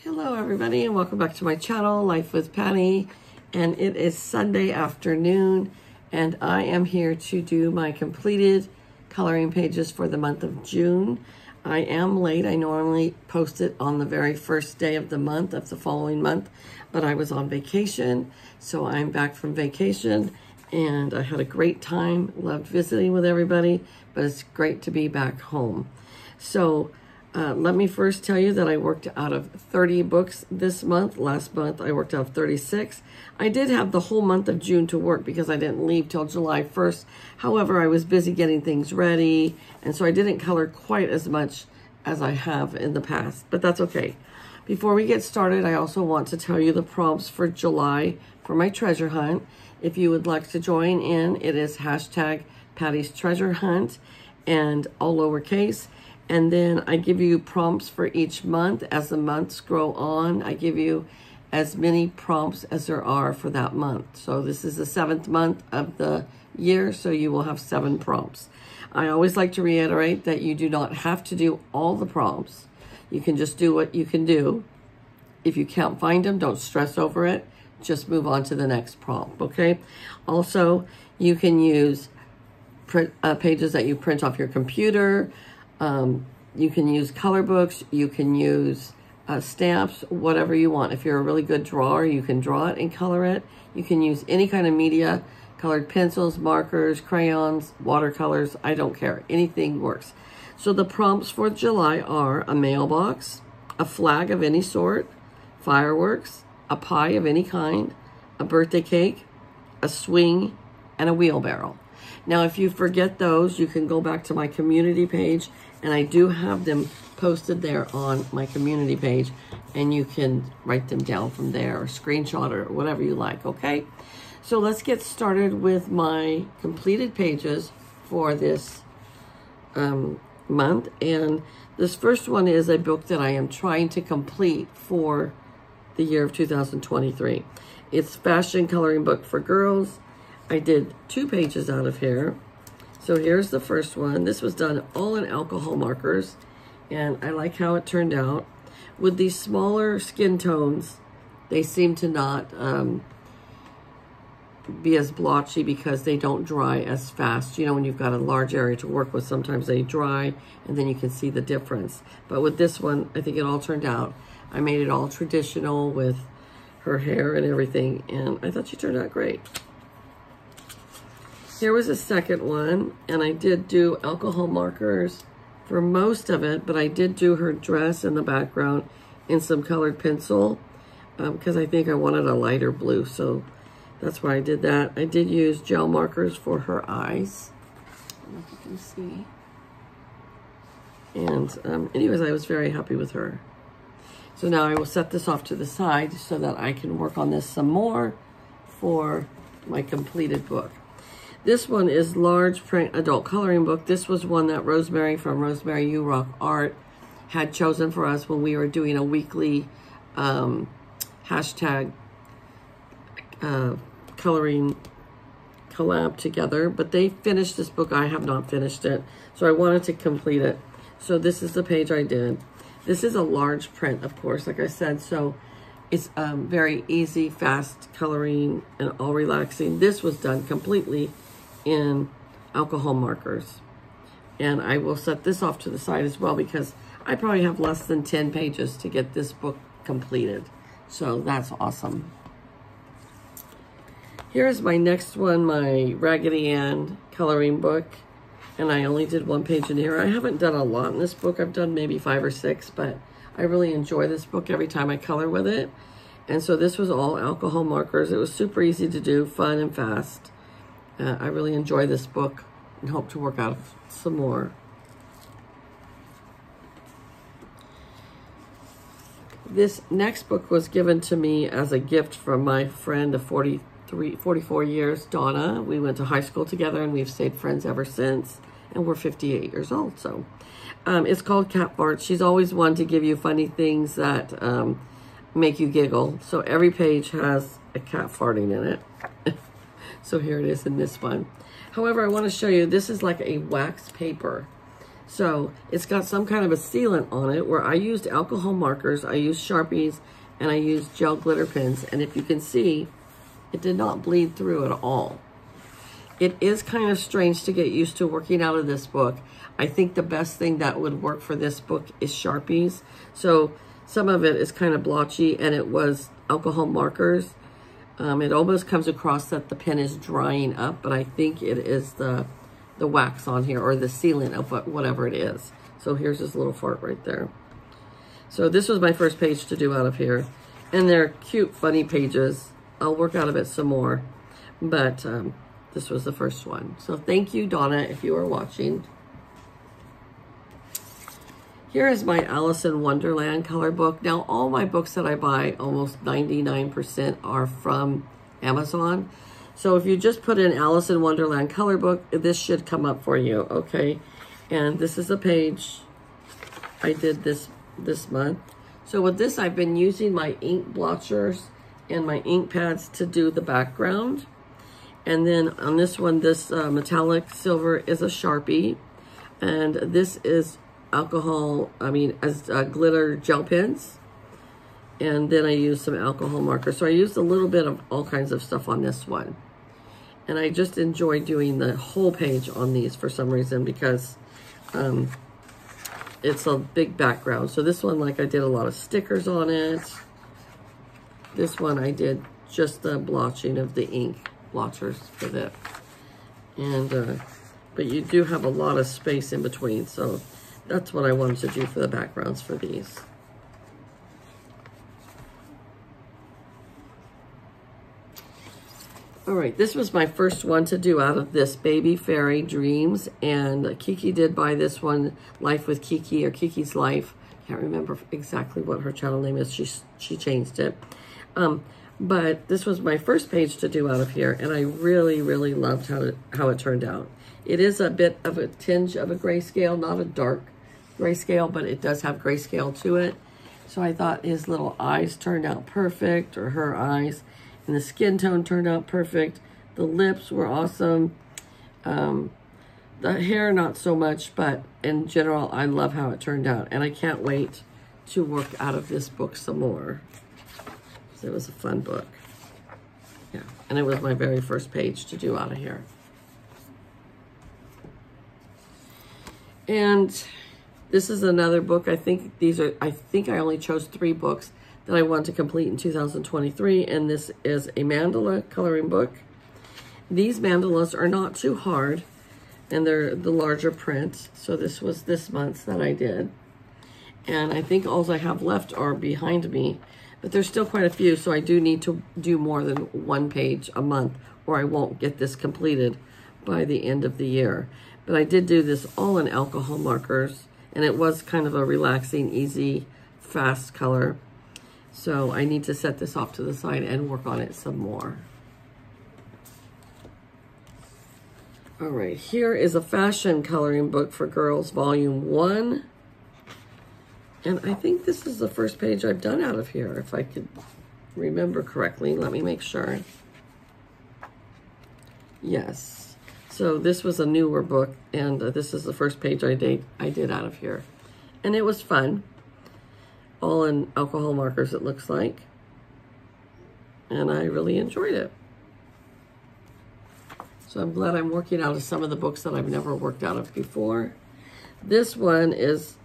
Hello everybody and welcome back to my channel, Life with Patty. And it is Sunday afternoon and I am here to do my completed coloring pages for the month of June. I am late. I normally post it on the very first day of the month, of the following month, but I was on vacation. So I'm back from vacation and I had a great time, loved visiting with everybody, but it's great to be back home. So let me first tell you that I worked out of 30 books this month. Last month, I worked out of 36. I did have the whole month of June to work because I didn't leave till July 1st. However, I was busy getting things ready, and so I didn't color quite as much as I have in the past, but that's okay. Before we get started, I also want to tell you the prompts for July for my treasure hunt. If you would like to join in, it is hashtag Patty's Treasure Hunt and all lowercase. And then I give you prompts for each month. As the months grow on, I give you as many prompts as there are for that month. So this is the 7th month of the year, so you will have 7 prompts. I always like to reiterate that you do not have to do all the prompts. You can just do what you can do. If you can't find them, don't stress over it. Just move on to the next prompt, okay? Also, you can use pages that you print off your computer. You can use color books, you can use stamps, whatever you want. If you're a really good drawer, you can draw it and color it. You can use any kind of media, colored pencils, markers, crayons, watercolors, I don't care. Anything works. So the prompts for July are a mailbox, a flag of any sort, fireworks, a pie of any kind, a birthday cake, a swing, and a wheelbarrow. Now, if you forget those, you can go back to my community page, and I do have them posted there on my community page, and you can write them down from there or screenshot or whatever you like, okay? So let's get started with my completed pages for this month. And this first one is a book that I am trying to complete for the year of 2023. It's Fashion Coloring Book for Girls. I did 2 pages out of here. So here's the first one. This was done all in alcohol markers, and I like how it turned out. With these smaller skin tones, they seem to not be as blotchy because they don't dry as fast. You know, when you've got a large area to work with, sometimes they dry, and then you can see the difference. But with this one, I think it all turned out. I made it all traditional with her hair and everything, and I thought she turned out great. Here was a second one, and I did do alcohol markers for most of it, but I did do her dress in the background in some colored pencil because I think I wanted a lighter blue, so that's why I did that. I did use gel markers for her eyes. I don't know if you can see. And anyways, I was very happy with her. So now I will set this off to the side so that I can work on this some more for my completed book. This one is large print adult coloring book. This was one that Rosemary from Rosemary You Rock Art had chosen for us when we were doing a weekly hashtag coloring collab together. But they finished this book. I have not finished it. So I wanted to complete it. So this is the page I did. This is a large print, of course, like I said. So it's very easy, fast coloring and all relaxing. This was done completely in alcohol markers. And I will set this off to the side as well because I probably have less than 10 pages to get this book completed. So that's awesome. Here's my next one, my Raggedy Ann coloring book. And I only did 1 page in here. I haven't done a lot in this book. I've done maybe 5 or 6, but I really enjoy this book every time I color with it. And so this was all alcohol markers. It was super easy to do, fun and fast. I really enjoy this book and hope to work out some more. This next book was given to me as a gift from my friend of 44 years, Donna. We went to high school together and we've stayed friends ever since. And we're 58 years old, so. It's called Cat Farts. She's always one to give you funny things that make you giggle. So every page has a cat farting in it. So here it is in this one. However, I want to show you, this is like a wax paper. So it's got some kind of a sealant on it where I used alcohol markers, I used Sharpies, and I used gel glitter pens. And if you can see, it did not bleed through at all. It is kind of strange to get used to working out of this book. I think the best thing that would work for this book is Sharpies. So some of it is kind of blotchy, and it was alcohol markers. It almost comes across that the pen is drying up, but I think it is the wax on here, or the sealant of whatever it is. So here's this little fart right there. So this was my first page to do out of here. And they're cute, funny pages. I'll work out of it some more. But this was the first one. So thank you, Donna, if you are watching. Here is my Alice in Wonderland color book. Now, all my books that I buy, almost 99% are from Amazon. So if you just put in Alice in Wonderland color book, this should come up for you, okay? And this is a page I did this month. So with this, I've been using my ink blotchers and my ink pads to do the background. And then on this one, this metallic silver is a Sharpie. And this is glitter gel pens. And then I used some alcohol markers. So I used a little bit of all kinds of stuff on this one. And I just enjoy doing the whole page on these for some reason, because it's a big background. So this one, like, I did a lot of stickers on it. This one I did just the blotching of the ink blotchers for that. And but you do have a lot of space in between, so that's what I wanted to do for the backgrounds for these. All right, this was my first one to do out of this, Baby Fairy Dreams, and Kiki did buy this one, Life with Kiki, or Kiki's Life. Can't remember exactly what her channel name is. She changed it. But this was my first page to do out of here, and I really, really loved how it turned out. It is a bit of a tinge of a grayscale, not a dark grayscale, but it does have grayscale to it. So I thought his little eyes turned out perfect, or her eyes. And the skin tone turned out perfect. The lips were awesome. The hair, not so much, but in general, I love how it turned out. And I can't wait to work out of this book some more. So it was a fun book. Yeah, and it was my very first page to do out of here. And this is another book. I think I only chose 3 books that I want to complete in 2023, and this is a mandala coloring book. These mandalas are not too hard, and they're the larger print. So this was this month's that I did. And I think all I have left are behind me, but there's still quite a few, so I do need to do more than 1 page a month, or I won't get this completed by the end of the year. But I did do this all in alcohol markers, and it was kind of a relaxing, easy, fast color. So I need to set this off to the side and work on it some more. All right, here is a fashion coloring book for girls, volume 1. And I think this is the first page I've done out of here, if I could remember correctly. Let me make sure. Yes. So this was a newer book, and this is the first page I did out of here. And it was fun. All in alcohol markers, it looks like. And I really enjoyed it. So I'm glad I'm working out of some of the books that I've never worked out of before. This one is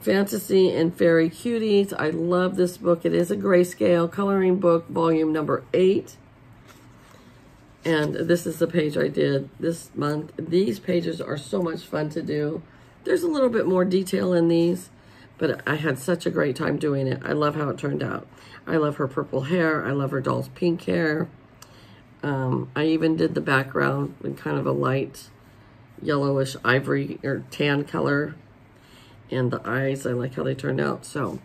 Fantasy and Fairy Cuties. I love this book. It is a grayscale coloring book, volume number 8. And this is the page I did this month. These pages are so much fun to do. There's a little bit more detail in these, but I had such a great time doing it. I love how it turned out. I love her purple hair. I love her doll's pink hair. I even did the background in kind of a light yellowish ivory or tan color. And the eyes, I like how they turned out. So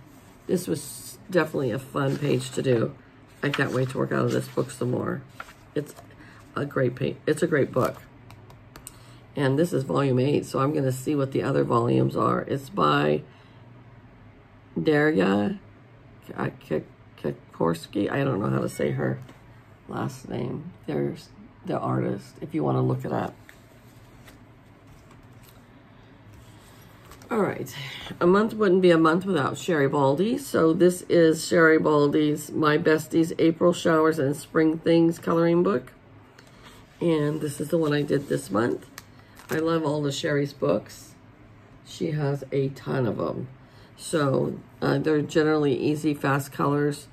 this was definitely a fun page to do. I can't wait to work out of this book some more. It's a great page. It's a great book. And this is volume 8, so I'm going to see what the other volumes are. It's by Darya Korsky. I don't know how to say her last name. There's the artist, if you want to look it up. All right, a month wouldn't be a month without Sherry Baldy. So this is Sherry Baldy's My Besties April Showers and Spring Things coloring book. And this is the one I did this month. I love all the Sherry's books. She has a ton of them. So they're generally easy, fast colors.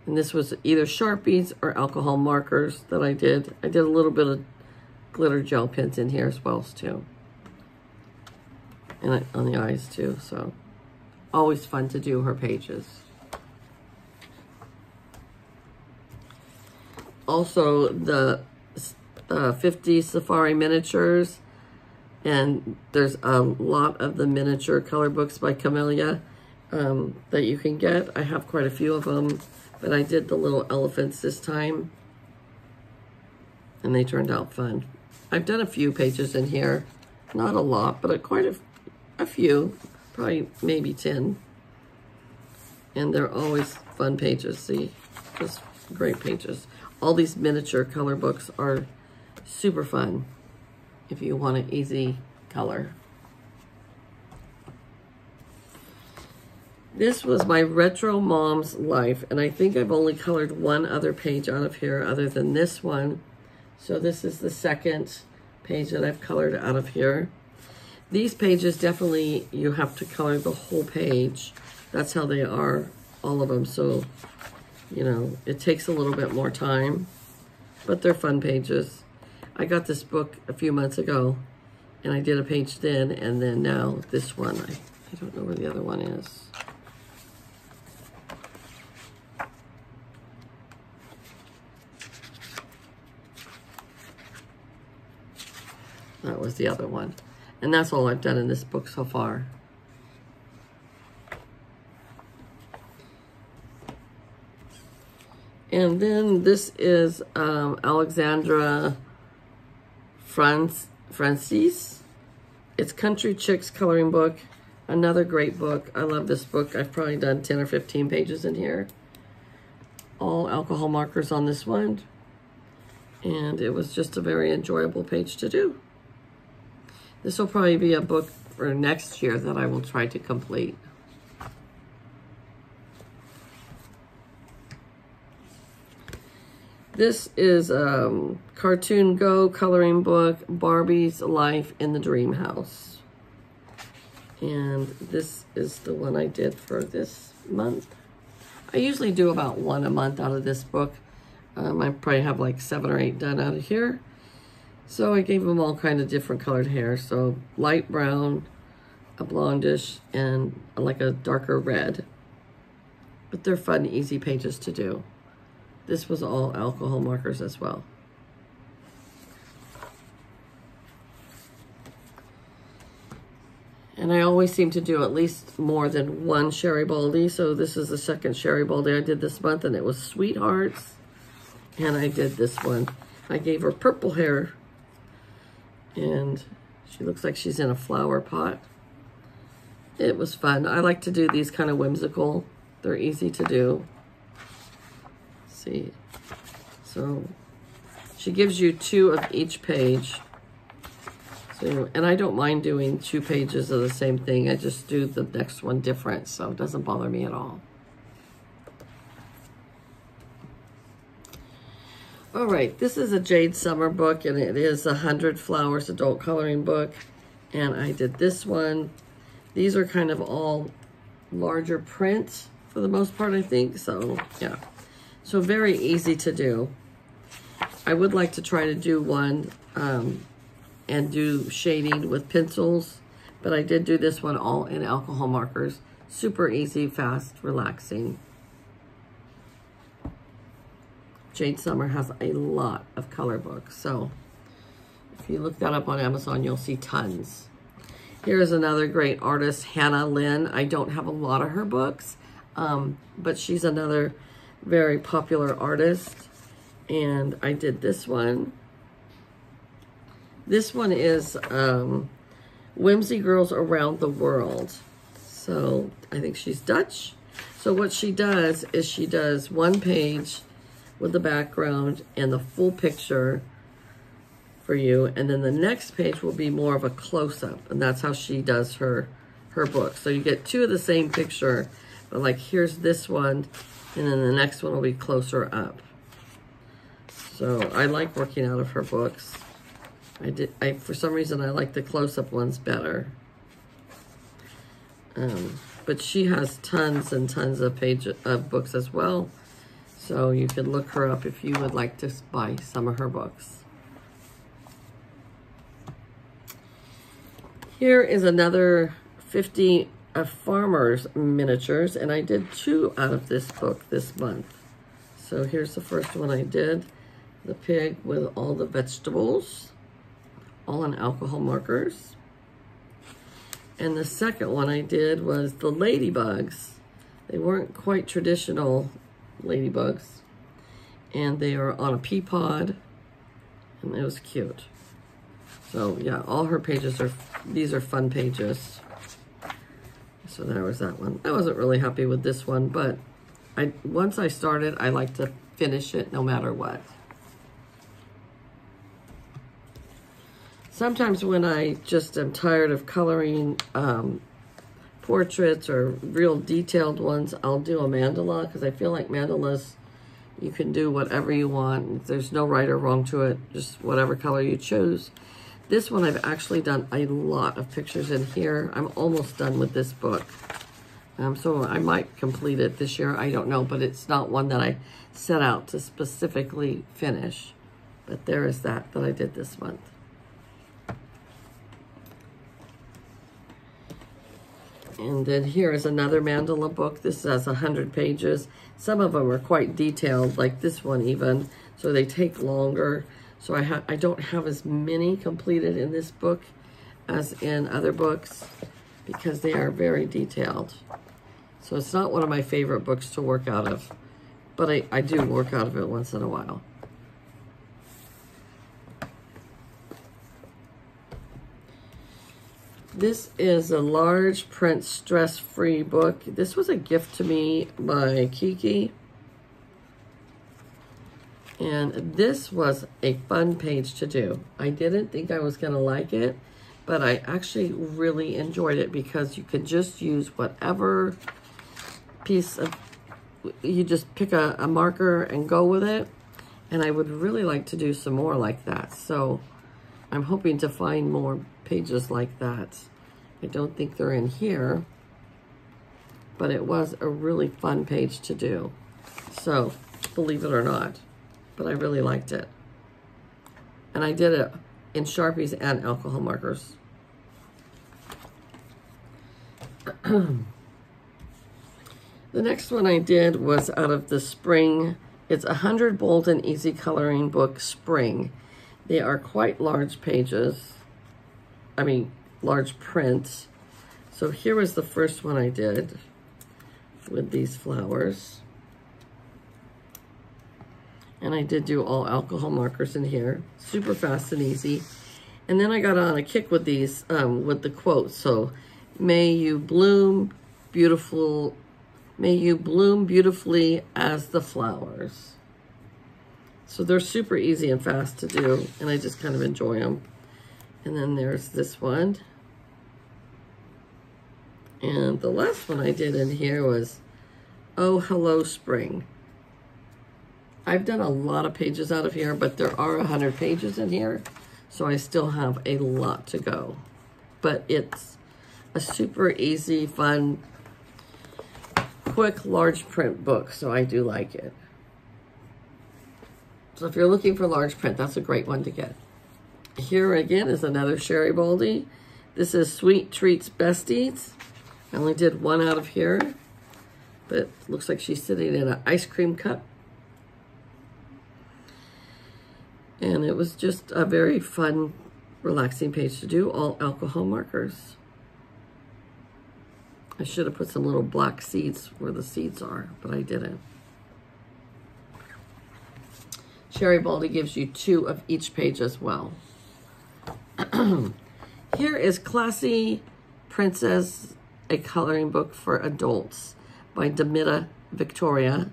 And this was either Sharpies or alcohol markers that I did. I did a little bit of glitter gel pens in here as well too. And on the eyes too, so always fun to do her pages. Also the 50 Safari miniatures, and there's a lot of the miniature color books by Camellia that you can get. I have quite a few of them, but I did the little elephants this time, and they turned out fun. I've done a few pages in here, not a lot, but quite a few, probably maybe 10. And they're always fun pages, see? Just great pages. All these miniature color books are super fun if you want an easy color. This was my Retro Mom's Life, and I think I've only colored one other page out of here other than this one. So this is the second page that I've colored out of here. These pages, definitely, you have to color the whole page. That's how they are, all of them. So, you know, it takes a little bit more time, but they're fun pages. I got this book a few months ago, and I did a page then, and then now this one. I don't know where the other one is. That was the other one. And that's all I've done in this book so far. And then this is Alexandra Francis. It's Country Chicks coloring book. Another great book. I love this book. I've probably done 10 or 15 pages in here. All alcohol markers on this one. And it was just a very enjoyable page to do. This will probably be a book for next year that I will try to complete. This is Cartoon Go coloring book, Barbie's Life in the Dream House. And this is the one I did for this month. I usually do about one a month out of this book. I probably have like 7 or 8 done out of here. So I gave them all kind of different colored hair. So light brown, a blondish, and like a darker red. But they're fun, easy pages to do. This was all alcohol markers as well. And I always seem to do at least more than one Sherry Baldy. So this is the second Sherry Baldy I did this month, and it was Sweethearts. And I did this one. I gave her purple hair. And she looks like she's in a flower pot. It was fun. I like to do these kind of whimsical. They're easy to do. Let's see. So she gives you 2 of each page. So, and I don't mind doing 2 pages of the same thing. I just do the next one different, so it doesn't bother me at all. All right, this is a Jade Summer book, and it is 100 Flowers adult coloring book. And I did this one. These are kind of all larger print for the most part, I think. So, yeah. So very easy to do. I would like to try to do one and do shading with pencils, but I did do this one all in alcohol markers. Super easy, fast, relaxing. Jade Summer has a lot of color books, so if you look that up on Amazon, you'll see tons. Here's another great artist, Hannah Lynn. I don't have a lot of her books, but she's another very popular artist, and I did this one. This one is Whimsy Girls Around the World. So I think she's Dutch. So what she does is she does one page with the background and the full picture for you, and then the next page will be more of a close-up, and that's how she does her her book. So you get two of the same picture, but like here's this one, and then the next one will be closer up. So I like working out of her books. For some reason, I like the close-up ones better. But she has tons and tons of books as well. So you can look her up if you would like to buy some of her books. Here is another 50 farmers miniatures, and I did 2 out of this book this month. So here's the first one I did. The pig with all the vegetables, all on alcohol markers. And the second one I did was the ladybugs. They weren't quite traditional ladybugs. And they are on a pea pod. And it was cute. So yeah, all her pages these are fun pages. So there was that one. I wasn't really happy with this one, but once I started, I like to finish it no matter what. Sometimes when I just am tired of coloring portraits or real detailed ones, I'll do a mandala, because I feel like mandalas, you can do whatever you want. There's no right or wrong to it, just whatever color you choose. This one I've actually done a lot of pictures in here. I'm almost done with this book. So I might complete it this year, I don't know, but it's not one that I set out to specifically finish. But there is that I did this month. And then here is another mandala book. This has 100 pages. Some of them are quite detailed, like this one even, so they take longer. So I don't have as many completed in this book as in other books because they are very detailed. So it's not one of my favorite books to work out of, but I do work out of it once in a while. This is a large print stress-free book. This was a gift to me by Kiki. And this was a fun page to do. I didn't think I was going to like it, but I actually really enjoyed it because you could just use whatever piece of, you just pick a marker and go with it. And I would really like to do some more like that. So I'm hoping to find more pages like that. I don't think they're in here, but it was a really fun page to do. So, believe it or not, but I really liked it. And I did it in Sharpies and alcohol markers. The next one I did was out of the Spring. It's 100 Bold and Easy Coloring Book Spring. They are quite large pages. I mean, large print. So here was the first one I did with these flowers. And I did do all alcohol markers in here. Super fast and easy. And then I got on a kick with these, with the quotes. So, may you bloom beautiful, may you bloom beautifully as the flowers. So they're super easy and fast to do, and I just kind of enjoy them. And then there's this one. And the last one I did in here was, Oh, Hello, Spring. I've done a lot of pages out of here, but there are 100 pages in here, so I still have a lot to go. But it's a super easy, fun, quick, large print book, so I do like it. So if you're looking for large print, that's a great one to get. Here again is another Sherry Baldy. This is Sweet Treats Besties. I only did one out of here, but it looks like she's sitting in an ice cream cup. And it was just a very fun, relaxing page to do, all alcohol markers. I should have put some little black seeds where the seeds are, but I didn't. Sherry Baldy gives you 2 of each page as well. Here is Classy Princess, a coloring book for adults by Dumita Victoria.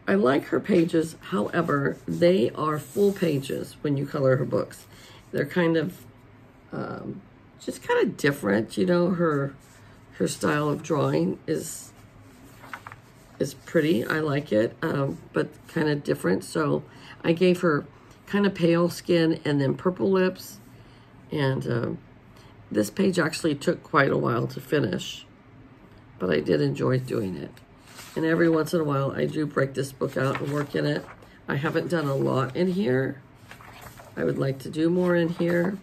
I like her pages, however, they are full pages when you color her books. They're kind of just kind of different. You know, her style of drawing is pretty. I like it, but kind of different. So I gave her kind of pale skin and then purple lips. And this page actually took quite a while to finish, but I did enjoy doing it. And every once in a while, I do break this book out and work in it. I haven't done a lot in here. I would like to do more in here,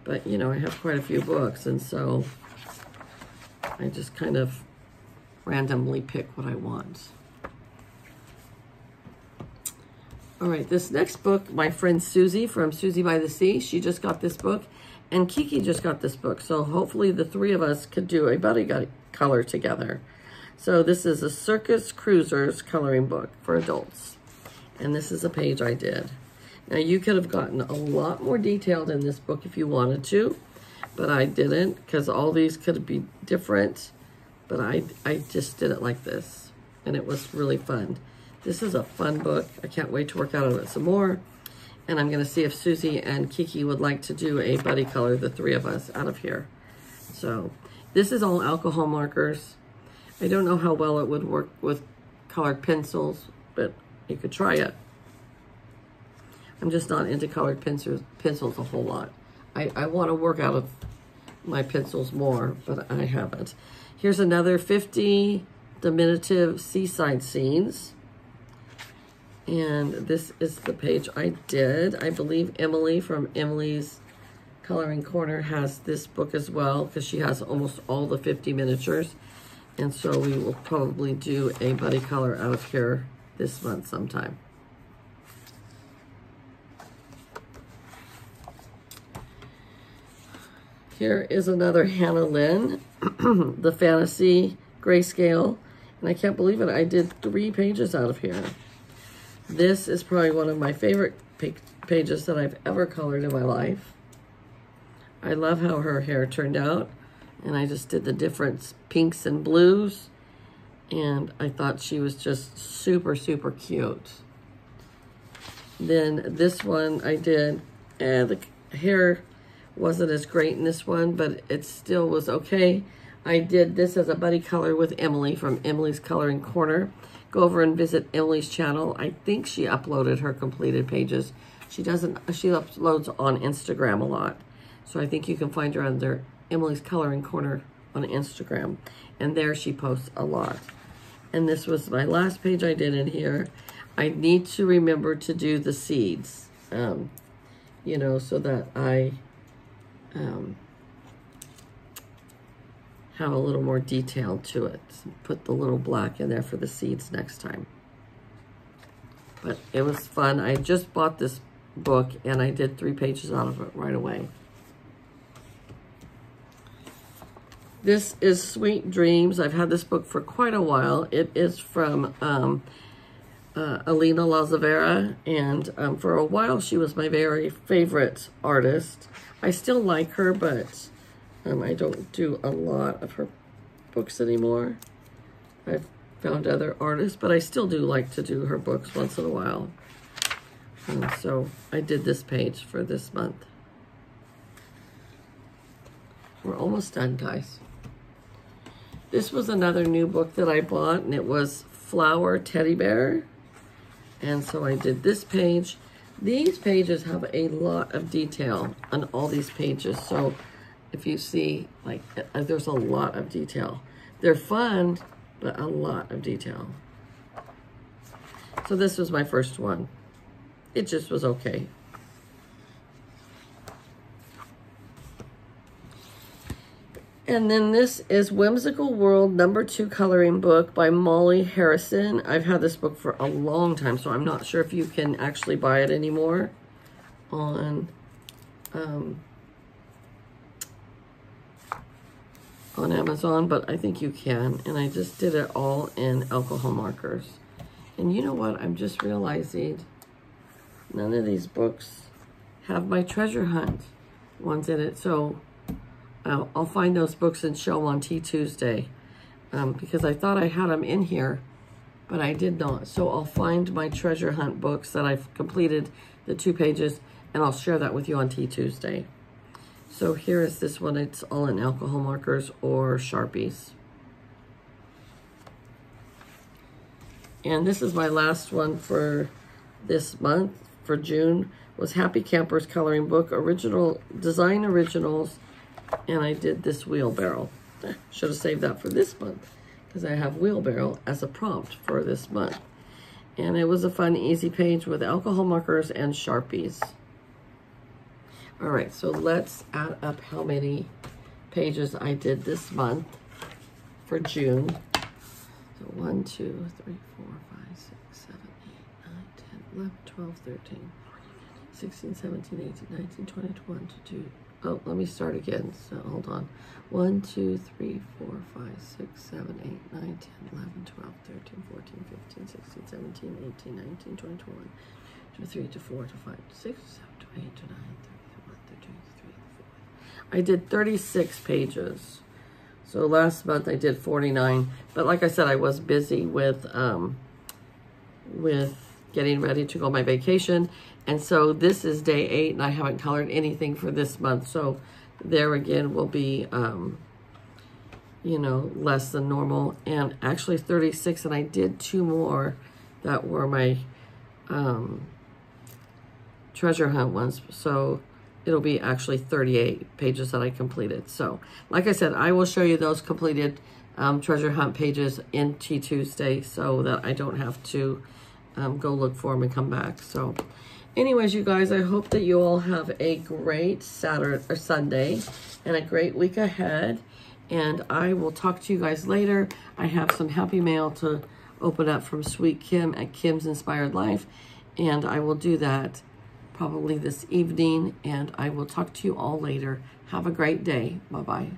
but you know, I have quite a few books, and so I just kind of randomly pick what I want. All right, this next book, my friend Susie from Susie by the Sea, she just got this book, and Kiki just got this book. So hopefully the three of us could do a buddy color together. So this is a Circus Cruisers coloring book for adults. And this is a page I did. Now you could have gotten a lot more detailed in this book if you wanted to, but I didn't, because all these could be different. But I just did it like this, and it was really fun. This is a fun book. I can't wait to work out on it some more. And I'm gonna see if Susie and Kiki would like to do a buddy color, the three of us, out of here. So this is all alcohol markers. I don't know how well it would work with colored pencils, but you could try it. I'm just not into colored pencils a whole lot. I want to work out of my pencils more, but I haven't. Here's another 50 diminutive seaside scenes. And this is the page I did. I believe Emily from Emily's Coloring Corner has this book as well, because she has almost all the 50 miniatures. And so we will probably do a buddy color out of here this month sometime. Here is another Hannah Lynn, the Fantasy Grayscale. And I can't believe it, I did 3 pages out of here. This is probably one of my favorite pages that I've ever colored in my life. I love how her hair turned out. And I just did the different pinks and blues. And I thought she was just super, super cute. Then this one I did, the hair wasn't as great in this one, but it still was okay. I did this as a buddy color with Emily from Emily's Coloring Corner. Go over and visit Emily's channel. I think she uploaded her completed pages. She uploads on Instagram a lot. So I think you can find her under Emily's Coloring Corner on Instagram. And there she posts a lot. And this was my last page I did in here. I need to remember to do the seeds, you know, so that I have a little more detail to it. Put the little black in there for the seeds next time. But it was fun. I just bought this book and I did 3 pages out of it right away. This is Sweet Dreams. I've had this book for quite a while. It is from Alina Lazavera, and for a while she was my very favorite artist. I still like her, but I don't do a lot of her books anymore. I've found other artists, but I still do like to do her books once in a while. And so I did this page for this month. We're almost done, guys. This was another new book that I bought, and it was Flower Teddy Bear. And so I did this page. These pages have a lot of detail on all these pages. So if you see, like, there's a lot of detail. They're fun, but a lot of detail. So this was my first one. It just was okay. And then this is Whimsical World #2 coloring book by Molly Harrison. I've had this book for a long time, so I'm not sure if you can actually buy it anymore on Amazon, but I think you can. And I just did it all in alcohol markers. And you know what? I'm just realizing none of these books have my treasure hunt ones in it, so I'll find those books and show them on Tea Tuesday, because I thought I had them in here, but I did not. So I'll find my treasure hunt books that I've completed the 2 pages, and I'll share that with you on Tea Tuesday. So here is this one. It's all in alcohol markers or Sharpies. And this is my last one for this month, for June, was Happy Campers Coloring Book, Original Design Originals, and I did this wheelbarrow. Should have saved that for this month, because I have wheelbarrow as a prompt for this month. And it was a fun, easy page with alcohol markers and Sharpies. All right, so let's add up how many pages I did this month for June. So 1, 2, 3, 4, 5, 6, 7, 8, 9, 10, 11, 12, 13, 16, 17, 18, 19, 20, 21, 22. Oh, let me start again. So hold on. 1, 2, 3, 4, 5, 6, 7, 8, 9, 10, 11, 12, 13, 14, 15, 16, 17, 18, 19, 20, 21, 23, 24, 25, 26, 27, 28, 29, 30, 31, 32, 33, 34. I did 36 pages. So last month I did 49. But like I said, I was busy with getting ready to go on my vacation. And so this is day 8, and I haven't colored anything for this month. So there again will be, you know, less than normal. And actually 36, and I did 2 more that were my treasure hunt ones. So it'll be actually 38 pages that I completed. So like I said, I will show you those completed treasure hunt pages in Tea Tuesday so that I don't have to go look for them and come back. So anyways, you guys, I hope that you all have a great Saturday or Sunday and a great week ahead. And I will talk to you guys later. I have some happy mail to open up from Sweet Kim at Kim's Inspired Life. And I will do that probably this evening. And I will talk to you all later. Have a great day. Bye-bye.